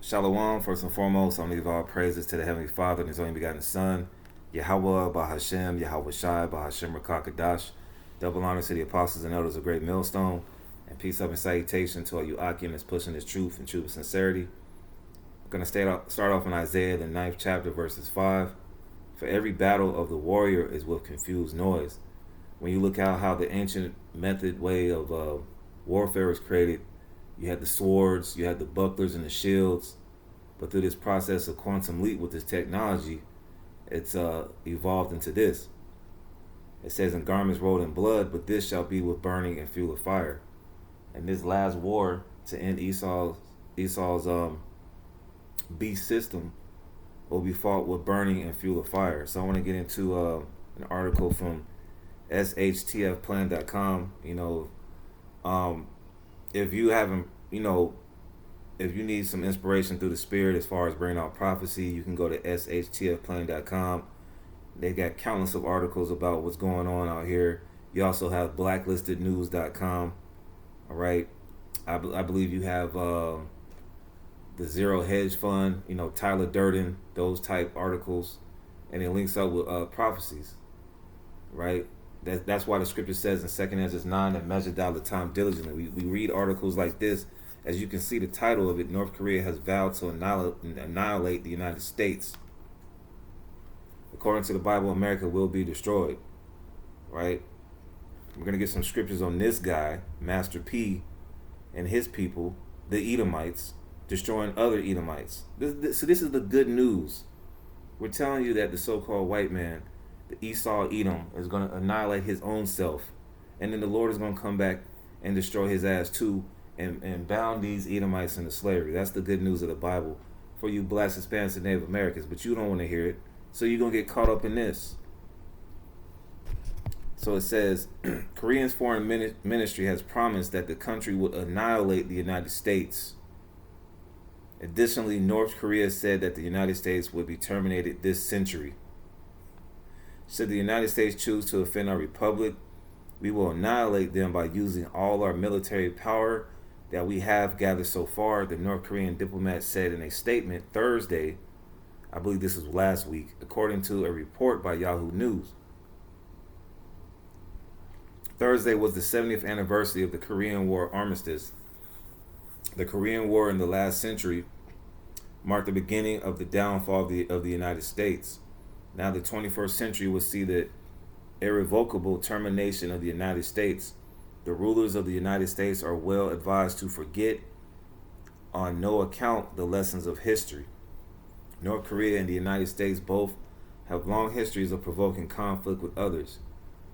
Shalom, first and foremost, I want to give all praises to the Heavenly Father and His only begotten Son, Yahweh, Bahashem, Yahweh Shai, Bahashem Rakakadash. Double honor to the apostles and elders of Great Millstone, and peace, love, and salutation to all you Akim that's pushing this truth and truth of sincerity. I'm going to start off in Isaiah, the 9th chapter, verses 5. For every battle of the warrior is with confused noise. When you look at how the ancient method way of warfare was created, you had the swords, you had the bucklers and the shields, but through this process of quantum leap with this technology, it's evolved into this. It says, in garments rolled in blood, but this shall be with burning and fuel of fire. And this last war to end Esau's beast system will be fought with burning and fuel of fire. So I want to get into an article from shtfplan.com. If you haven't, if you need some inspiration through the Spirit as far as bringing out prophecy, you can go to shtfplan.com. They got countless of articles about what's going on out here. You also have blacklistednews.com. All right. I believe you have the Zero Hedge Fund, Tyler Durden, those type articles. And it links up with prophecies. Right. That's why the scripture says in 2 Ezra 9 that measure thou the time diligently. We read articles like this. As you can see, the title of it, North Korea has vowed to annihilate the United States. According to the Bible, America will be destroyed. Right? We're going to get some scriptures on this guy, Master P, and his people, the Edomites, destroying other Edomites. So this is the good news. We're telling you that the so-called white man, the Esau Edom, is going to annihilate his own self. And then the Lord is going to come back and destroy his ass too, and bound these Edomites into slavery. That's the good news of the Bible for you blacks, Hispanics, and Native Americans. But you don't want to hear it. So you're going to get caught up in this. So it says, Korean's foreign ministry has promised that the country would annihilate the United States. Additionally, North Korea said that the United States would be terminated this century. Should the United States choose to offend our republic, we will annihilate them by using all our military power that we have gathered so far, the North Korean diplomat said in a statement Thursday. I believe this was last week, according to a report by Yahoo News. Thursday was the 70th anniversary of the Korean War armistice. The Korean War in the last century marked the beginning of the downfall of the United States. Now the 21st century will see the irrevocable termination of the United States. The rulers of the United States are well advised to forget on no account the lessons of history. North Korea and the United States both have long histories of provoking conflict with others.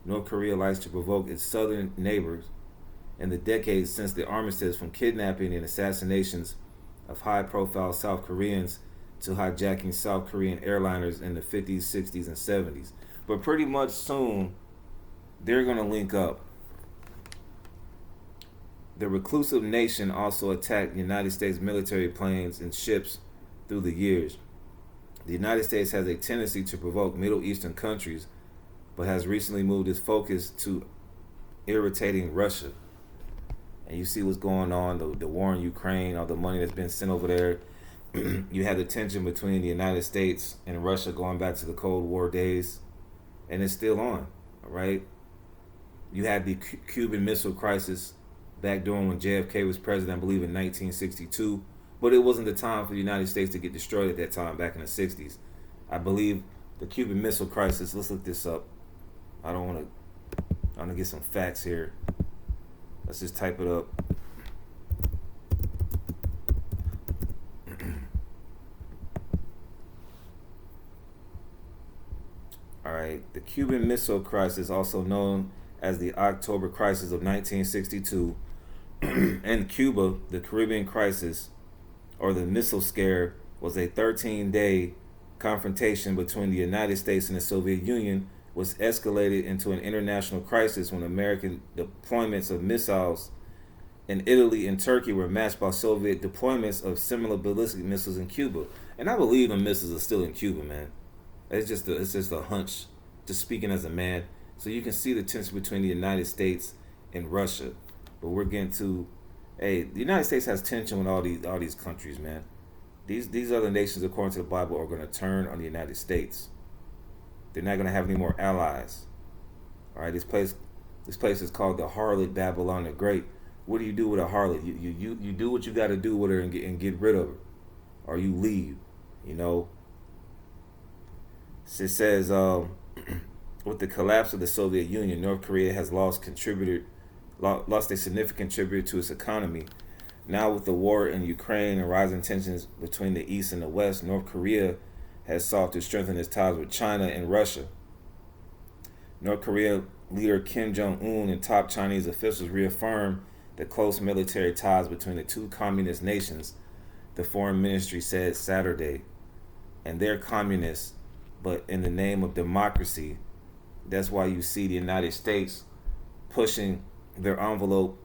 North Korea likes to provoke its southern neighbors. In the decades since the armistice, from kidnapping and assassinations of high-profile South Koreans to hijacking South Korean airliners in the 50s, 60s, and 70s. But pretty much soon, they're going to link up. The reclusive nation also attacked United States military planes and ships through the years. The United States has a tendency to provoke Middle Eastern countries, but has recently moved its focus to irritating Russia. And you see what's going on, the war in Ukraine, all the money that's been sent over there. You have the tension between the United States and Russia going back to the Cold War days, and it's still on, all right? You had the Cuban Missile Crisis back during when JFK was president, I believe in 1962, but it wasn't the time for the United States to get destroyed at that time, back in the 60s. I believe the Cuban Missile Crisis, let's look this up. I want to get some facts here. Let's just type it up. All right, the Cuban Missile Crisis, also known as the October Crisis of 1962, and Cuba, the Caribbean Crisis, or the Missile Scare, was a 13-day confrontation between the United States and the Soviet Union, was escalated into an international crisis when American deployments of missiles in Italy and Turkey were matched by Soviet deployments of similar ballistic missiles in Cuba. And I believe the missiles are still in Cuba, man. It's just a hunch, just speaking as a man. So you can see the tension between the United States and Russia. But we're getting to, hey, the United States has tension with all these countries, man. These other nations, according to the Bible, are going to turn on the United States. They're not going to have any more allies. All right, this place is called the harlot Babylon the Great. What do you do with a harlot? You do what you got to do with her and get rid of her, or you leave. You know. It says, with the collapse of the Soviet Union, North Korea has lost a significant contributor to its economy. Now, with the war in Ukraine and rising tensions between the East and the West, North Korea has sought to strengthen its ties with China and Russia. North Korea leader Kim Jong-un and top Chinese officials reaffirmed the close military ties between the two communist nations, the foreign ministry said Saturday. And they're communists, but in the name of democracy. That's why you see the United States pushing their envelope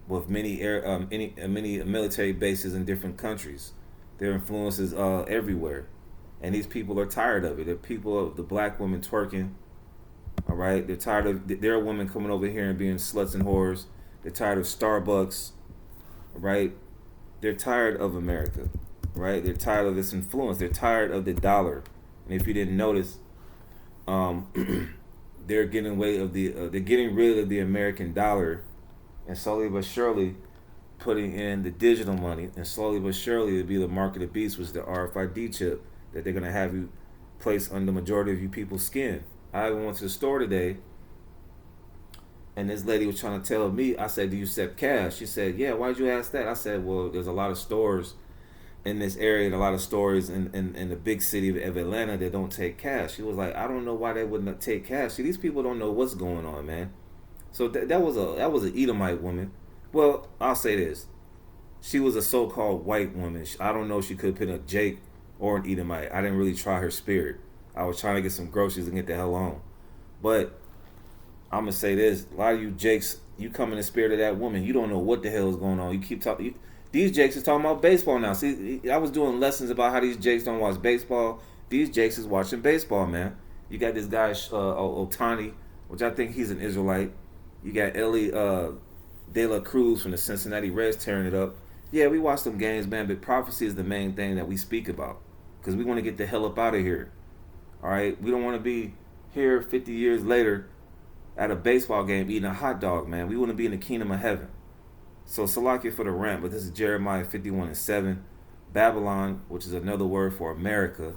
with many military bases in different countries. Their influence is everywhere, and these people are tired of it. They're people of the black women twerking. All right, they're tired of their women coming over here and being sluts and whores. They're tired of Starbucks. Right, they're tired of America. Right, they're tired of this influence. They're tired of the dollar. And if you didn't notice, they're getting rid of the American dollar, and slowly but surely putting in the digital money, and slowly but surely it'll be the mark of the beast, which is the RFID chip that they're gonna have you place on the majority of you people's skin. I went to the store today, and this lady was trying to tell me. I said, "Do you accept cash?" She said, "Yeah." Why'd you ask that? I said, "Well, there's a lot of stores in this area and a lot of stores in the big city of Atlanta that don't take cash." She was like, "I don't know why they wouldn't take cash. See, these people don't know what's going on, man." So that was an Edomite woman. Well, I'll say this: she was a so-called white woman. I don't know if she could have been a Jake or an Edomite. I didn't really try her spirit. I was trying to get some groceries and get the hell on. But I'm gonna say this: a lot of you Jakes, you come in the spirit of that woman. You don't know what the hell is going on. You keep talking. These Jakes is talking about baseball now. See, I was doing lessons about how these Jakes don't watch baseball. These Jakes is watching baseball, man. You got this guy Otani, which I think he's an Israelite. You got Ellie De La Cruz from the Cincinnati Reds tearing it up. Yeah, we watch them games, man, but prophecy is the main thing that we speak about, because we want to get the hell up out of here. All right? We don't want to be here 50 years later at a baseball game eating a hot dog, man. We want to be in the kingdom of heaven. So, Salakia for the rant, but this is Jeremiah 51:7. Babylon, which is another word for America.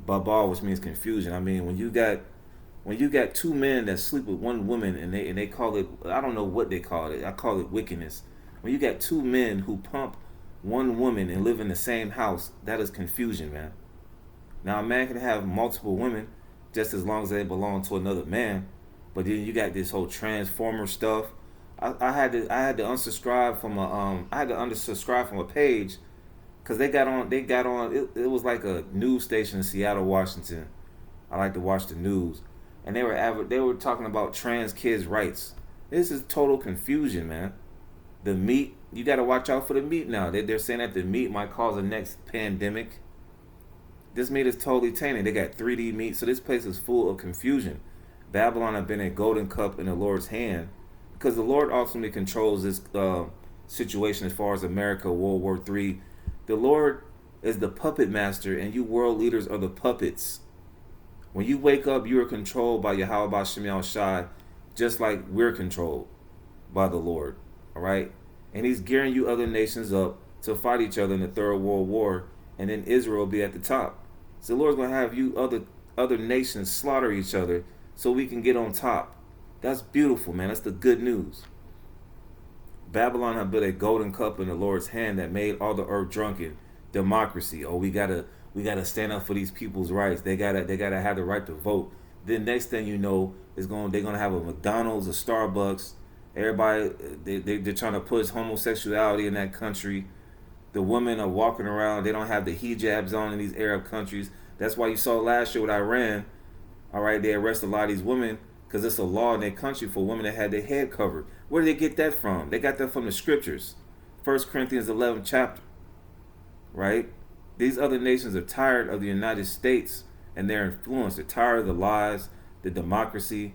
Babal, which means confusion. I mean, when you got two men that sleep with one woman and they call it, I don't know what they call it. I call it wickedness. When you got two men who pump one woman and live in the same house, that is confusion, man. Now, a man can have multiple women just as long as they belong to another man, but then you got this whole transformer stuff. I had to unsubscribe from a page because they got on it was like a news station in Seattle, Washington. I like to watch the news, and they were talking about trans kids' rights. This is total confusion, man. The meat, you got to watch out for the meat now. They're saying that the meat might cause the next pandemic. This meat is totally tainted. They got 3D meat, so this place is full of confusion. Babylon have been a golden cup in the Lord's hand, because the Lord ultimately controls this situation as far as America, World War III. The Lord is the puppet master, and you world leaders are the puppets. When you wake up, you are controlled by Yahweh Shem Shai, just like we're controlled by the Lord. All right? And he's gearing you other nations up to fight each other in the Third World War, and then Israel will be at the top. So the Lord's going to have you other nations slaughter each other so we can get on top. That's beautiful, man. That's the good news. Babylon have built a golden cup in the Lord's hand that made all the earth drunken. Democracy. Oh, we gotta stand up for these people's rights. They gotta have the right to vote. Then next thing you know, they're gonna have a McDonald's, a Starbucks. Everybody they're trying to push homosexuality in that country. The women are walking around. They don't have the hijabs on in these Arab countries. That's why you saw last year with Iran. All right, they arrested a lot of these women because it's a law in their country for women that had their head covered. Where did they get that from? They got that from the scriptures. 1 Corinthians 11 chapter. Right? These other nations are tired of the United States and their influence. They're tired of the lies, the democracy.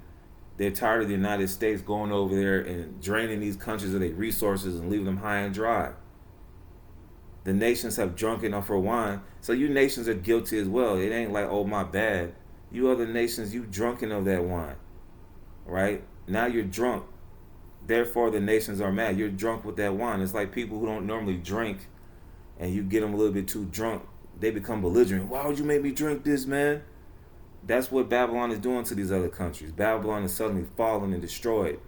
They're tired of the United States going over there and draining these countries of their resources and leaving them high and dry. The nations have drunken of her wine. So you nations are guilty as well. It ain't like, oh, my bad. You other nations, you drunken of that wine. Right? Now you're drunk. Therefore, the nations are mad. You're drunk with that wine. It's like people who don't normally drink, and you get them a little bit too drunk. They become belligerent. Why would you make me drink this, man? That's what Babylon is doing to these other countries. Babylon is suddenly fallen and destroyed.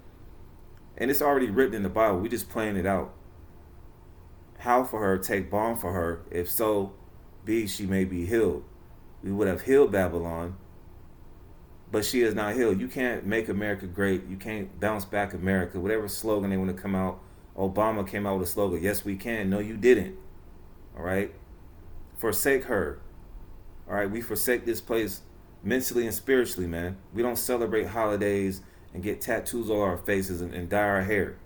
And it's already written in the Bible. We just playing it out. How for her, take balm for her, if so be she may be healed. We would have healed Babylon, but she is not healed. You can't make America great. You can't bounce back America. Whatever slogan they want to come out. Obama came out with a slogan. Yes, we can. No, you didn't. All right? Forsake her. All right? We forsake this place mentally and spiritually, man. We don't celebrate holidays and get tattoos all our faces and dye our hair.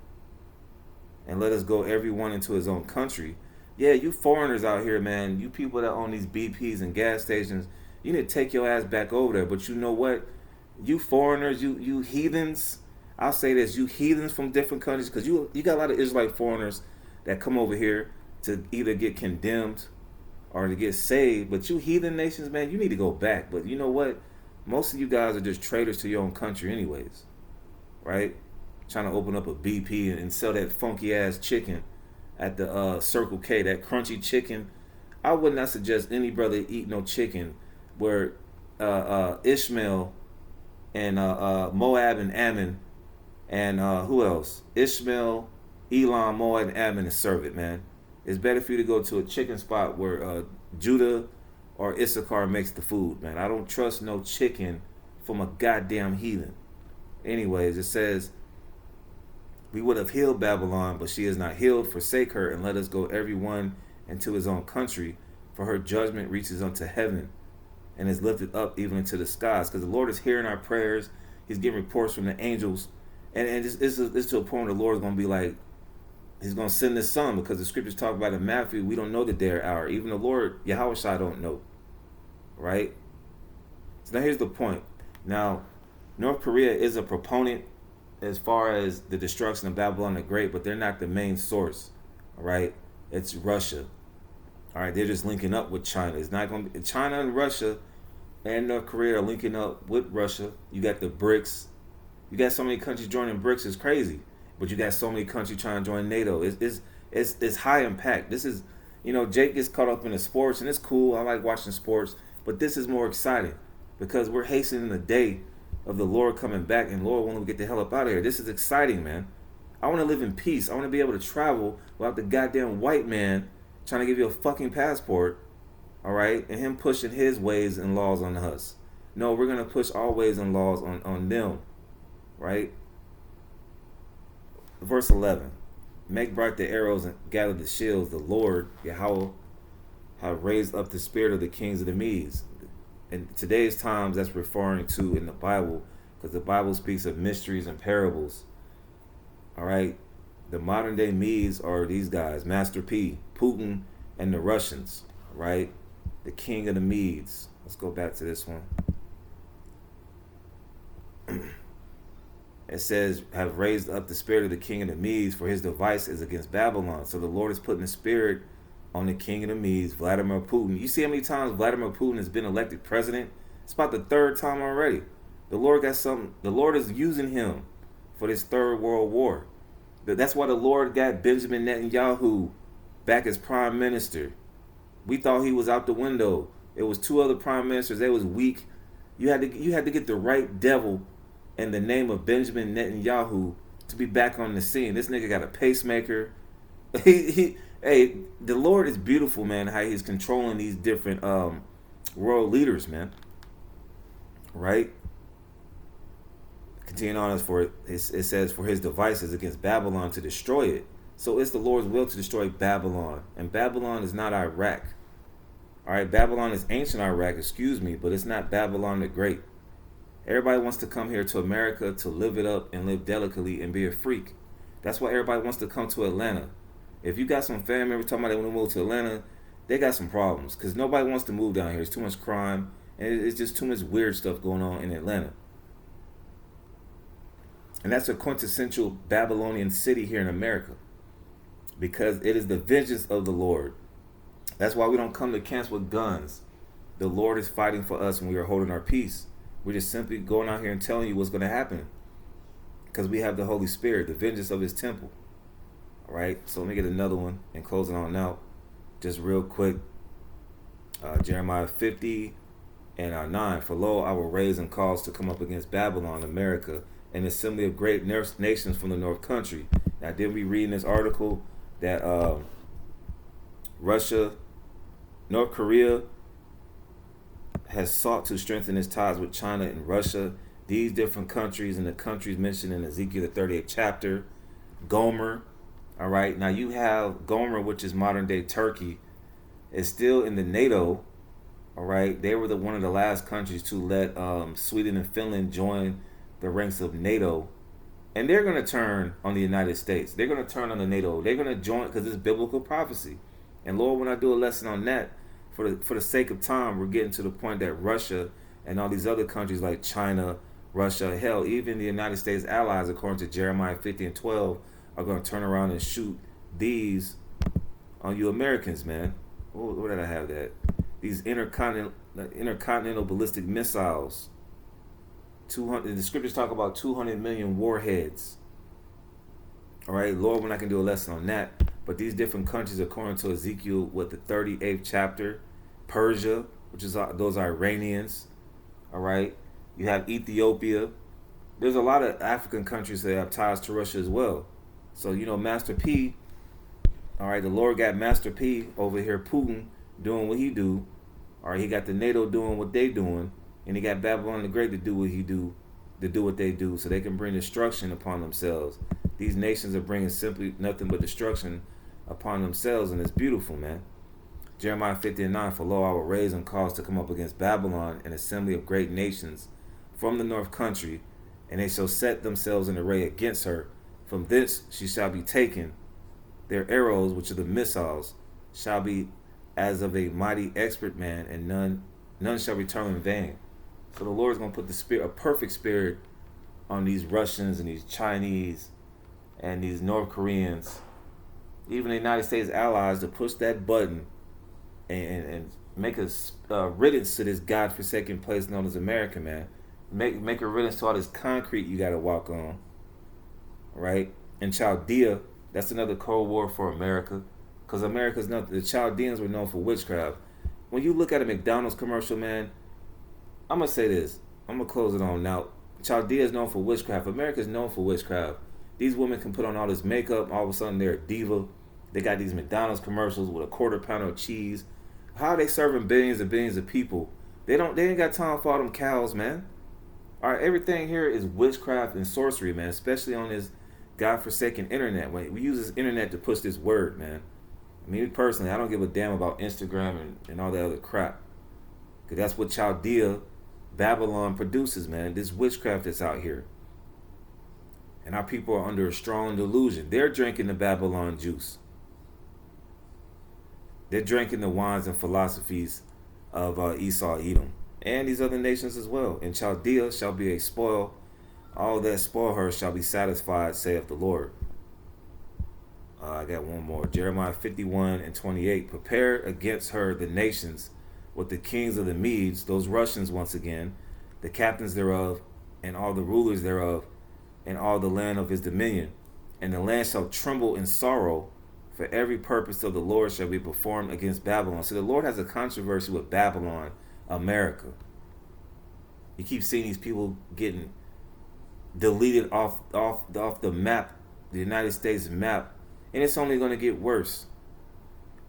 And let us go everyone into his own country. Yeah, you foreigners out here, man. You people that own these BPs and gas stations, you need to take your ass back over there. But you know what? You foreigners, you heathens. I'll say this, you heathens from different countries, because you got a lot of Israelite foreigners that come over here to either get condemned or to get saved. But you heathen nations, man, you need to go back. But you know what? Most of you guys are just traitors to your own country anyways. Right? Trying to open up a BP and sell that funky ass chicken at the Circle K, that crunchy chicken. I would not suggest any brother eat no chicken where Ishmael and Moab and Ammon and who else? Ishmael, Elam, Moab, and Ammon is serve it, man. It's better for you to go to a chicken spot where Judah or Issachar makes the food, man. I don't trust no chicken from a goddamn heathen. Anyways, it says, we would have healed Babylon, but she is not healed. Forsake her, and let us go every one into his own country, for her judgment reaches unto heaven and is lifted up even into the skies. Because the Lord is hearing our prayers. He's getting reports from the angels. And it's to a point where the Lord is going to be like, he's going to send his son, because the scriptures talk about in Matthew, we don't know the day or hour. Even the Lord, Yahushua, don't know. Right? So now here's the point. Now, North Korea is a proponent as far as the destruction of Babylon the Great, but they're not the main source. All right? It's Russia. All right? They're just linking up with China. It's not going to be China and Russia and North Korea are linking up with Russia. You got the BRICS. You got so many countries joining BRICS. It's crazy. But you got so many countries trying to join NATO. It's high impact. This is, Jake gets caught up in the sports, and it's cool. I like watching sports. But this is more exciting because we're hastening the day of the Lord coming back, and Lord, when we get the hell up out of here. This is exciting, man. I want to live in peace. I want to be able to travel without the goddamn white man trying to give you a fucking passport, all right, and him pushing his ways and laws on us. No, we're going to push our ways and laws on them, right? Verse 11, make bright the arrows and gather the shields. The Lord, Yahweh, have raised up the spirit of the kings of the Medes. In today's times, that's referring to in the Bible, because the Bible speaks of mysteries and parables. All right, the modern day Medes are these guys, Master P, Putin, and the Russians. Right, the king of the Medes. Let's go back to this one. It says, have raised up the spirit of the king of the Medes, for his device is against Babylon. So the Lord is putting the spirit on the king of the Medes, Vladimir Putin. You see how many times Vladimir Putin has been elected president? It's about the third time already. The Lord got something. The Lord is using him for this third world war. That's why the Lord got Benjamin Netanyahu back as prime minister. We thought he was out the window. It was two other prime ministers. They was weak. You had to get the right devil in the name of Benjamin Netanyahu to be back on the scene. This nigga got a pacemaker. Hey, the Lord is beautiful, man, how he's controlling these different world leaders, man. Right? Continuing on, it says, for his devices against Babylon to destroy it. So it's the Lord's will to destroy Babylon. And Babylon is not Iraq. All right, Babylon is ancient Iraq, but it's not Babylon the Great. Everybody wants to come here to America to live it up and live delicately and be a freak. That's why everybody wants to come to Atlanta. If you got some family members talking about they want to move to Atlanta, they got some problems, because nobody wants to move down here. It's too much crime, and it's just too much weird stuff going on in Atlanta. And that's a quintessential Babylonian city here in America, because it is the vengeance of the Lord. That's why we don't come to camps with guns. The Lord is fighting for us when we are holding our peace. We're just simply going out here and telling you what's going to happen. Because we have the Holy Spirit, the vengeance of his temple. All right, so let me get another one and close it on out. Just real quick. Jeremiah 50 and 9. For lo, I will raise and cause to come up against Babylon, America, an assembly of great nations from the north country. Now, did we read in this article that Russia, North Korea has sought to strengthen its ties with China and Russia? These different countries and the countries mentioned in Ezekiel the 38th chapter, Gomer. All right, now you have Gomer, which is modern day Turkey, is still in the NATO. All right, they were one of the last countries to let Sweden and Finland join the ranks of NATO, and they're going to turn on the United States. They're going to turn on the NATO. They're going to join because it's biblical prophecy. And Lord, when I do a lesson on that, for the sake of time, we're getting to the point that Russia and all these other countries like China, Russia, hell, even the United States allies, according to Jeremiah 50 and 12, are going to turn around and shoot these on you Americans, man. Where did I have that? These intercontinental ballistic missiles. 200. The scriptures talk about 200 million warheads. All right, Lord, when I can do a lesson on that. But these different countries, according to Ezekiel, with the 38th chapter, Persia, which is those Iranians. All right, you have Ethiopia. There's a lot of African countries that have ties to Russia as well. So, Master P, all right, the Lord got Master P over here, Putin, doing what he do. All right, he got the NATO doing what they doing. And he got Babylon the Great to do what he do, to do what they do, so they can bring destruction upon themselves. These nations are bringing simply nothing but destruction upon themselves, and it's beautiful, man. Jeremiah 50 and 9, for lo, I will raise and cause to come up against Babylon an assembly of great nations from the north country, and they shall set themselves in array against her. From thence she shall be taken. Their arrows, which are the missiles, shall be as of a mighty expert man, and none shall return in vain. So the Lord is going to put a perfect spirit on these Russians and these Chinese and these North Koreans, even the United States allies, to push that button and make a riddance to this God-forsaken place known as America, man. Make a riddance to all this concrete you got to walk on, right? And Chaldea, that's another Cold War for America, because America's not. The Chaldeans were known for witchcraft. When you look at a McDonald's commercial, man, I'm gonna say this. I'm gonna close it on now. Chaldea is known for witchcraft. America is known for witchcraft. These women can put on all this makeup. All of a sudden, they're a diva. They got these McDonald's commercials with a quarter pounder of cheese. How are they serving billions and billions of people? They ain't got time for all them cows, man. All right, everything here is witchcraft and sorcery, man. Especially on this godforsaken internet. We use this internet to push this word, man. I mean, personally, I don't give a damn about Instagram and all that other crap. Because that's what Chaldea, Babylon produces, man. This witchcraft that's out here. And our people are under a strong delusion. They're drinking the Babylon juice. They're drinking the wines and philosophies of Esau, Edom, and these other nations as well. And Chaldea shall be a spoil. All that spoil her shall be satisfied, saith the Lord. I got one more. Jeremiah 51 and 28. Prepare against her the nations with the kings of the Medes, those Russians once again, the captains thereof, and all the rulers thereof, and all the land of his dominion. And the land shall tremble in sorrow, for every purpose of the Lord shall be performed against Babylon. So the Lord has a controversy with Babylon, America. You keep seeing these people getting deleted off the map, the United States map, and it's only going to get worse.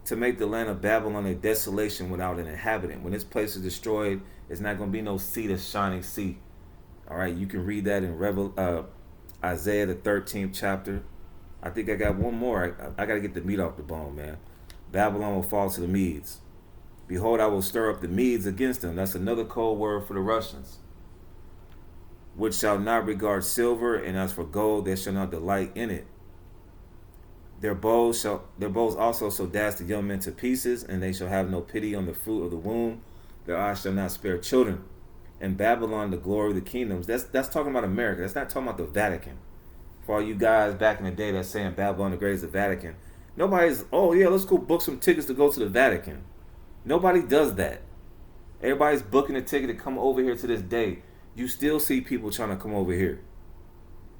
To make the land of Babylon a desolation without an inhabitant. When this place is destroyed, it's not going to be no sea, the shining sea. All right, you can read that in Isaiah the 13th chapter. I think I got one more. I got to get the meat off the bone, man. Babylon will fall to the Medes. Behold, I will stir up the Medes against them. That's another code word for the Russians. Which shall not regard silver, and as for gold, they shall not delight in it. Their bows also shall dash the young men to pieces, and they shall have no pity on the fruit of the womb. Their eyes shall not spare children. And Babylon, the glory of the kingdoms. That's talking about America. That's not talking about the Vatican. For all you guys back in the day that's saying Babylon the Great is the Vatican, Nobody's, oh yeah, let's go book some tickets to go to the Vatican. Nobody does that. Everybody's booking a ticket to come over here to this day. You still see people trying to come over here.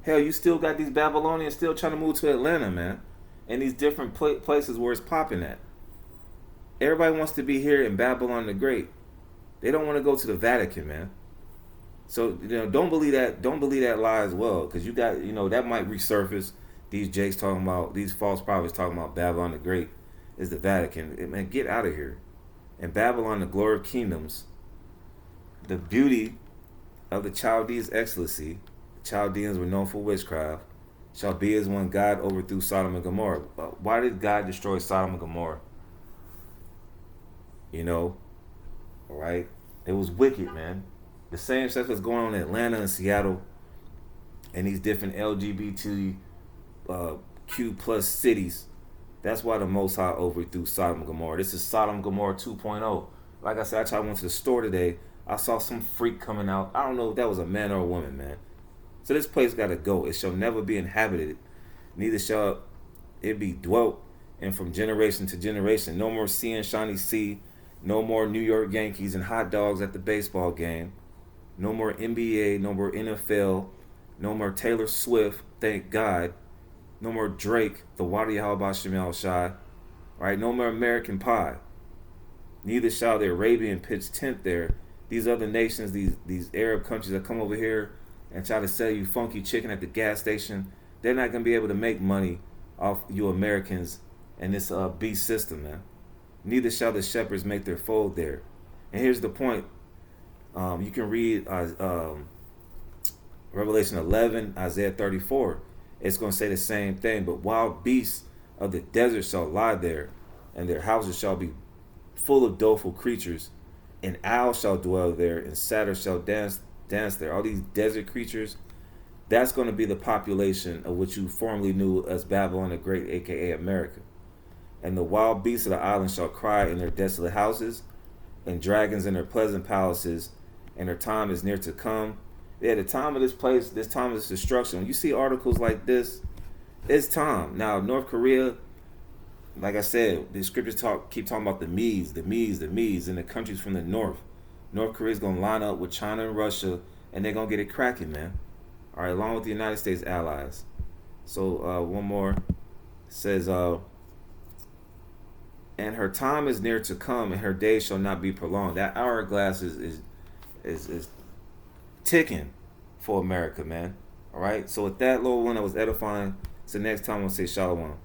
Hell, you still got these Babylonians still trying to move to Atlanta, man. And these different places where it's popping at. Everybody wants to be here in Babylon the Great. They don't want to go to the Vatican, man. So, don't believe that. Don't believe that lie as well, because you got, that might resurface. These jakes talking about, these false prophets talking about Babylon the Great is the Vatican. Man, get out of here. And Babylon, the glory of kingdoms, the beauty of the Chaldees' excellency. The Chaldeans were known for witchcraft. Shall be as when God overthrew Sodom and Gomorrah. Why did God destroy Sodom and Gomorrah? All right? It was wicked, man. The same stuff that's going on in Atlanta and Seattle and these different LGBT Q plus cities. That's why the Most High overthrew Sodom and Gomorrah. This is Sodom and Gomorrah 2.0. Like I said, I went to the store today. I saw some freak coming out. I don't know if that was a man or a woman, man. So this place got to go. It shall never be inhabited. Neither shall it be dwelt. And from generation to generation. No more sea and shiny sea. No more New York Yankees and hot dogs at the baseball game. No more NBA. No more NFL. No more Taylor Swift. Thank God. No more Drake, the Wadi Halbashim Shai. Right? No more American Pie. Neither shall the Arabian pitch tent there. These other nations, these Arab countries that come over here and try to sell you funky chicken at the gas station, they're not going to be able to make money off you Americans and this beast system, man. Neither shall the shepherds make their fold there. And here's the point. You can read Revelation 11, Isaiah 34. It's going to say the same thing. But wild beasts of the desert shall lie there, and their houses shall be full of doleful creatures. And owls shall dwell there, and satyrs shall dance there. All these desert creatures, that's going to be the population of what you formerly knew as Babylon the Great, a.k.a. America. And the wild beasts of the island shall cry in their desolate houses, and dragons in their pleasant palaces, and their time is near to come. Yeah, the time of this place, this time of this destruction. When you see articles like this, it's time. Now, North Korea, like I said, the scriptures keep talking about the Medes, and the countries from the north. North Korea's going to line up with China and Russia, and they're going to get it cracking, man. All right, along with the United States allies. So, one more. It says, and her time is near to come, and her days shall not be prolonged. That hourglass is ticking for America, man. All right. So with that little one that was edifying, so next time I'll say shalom.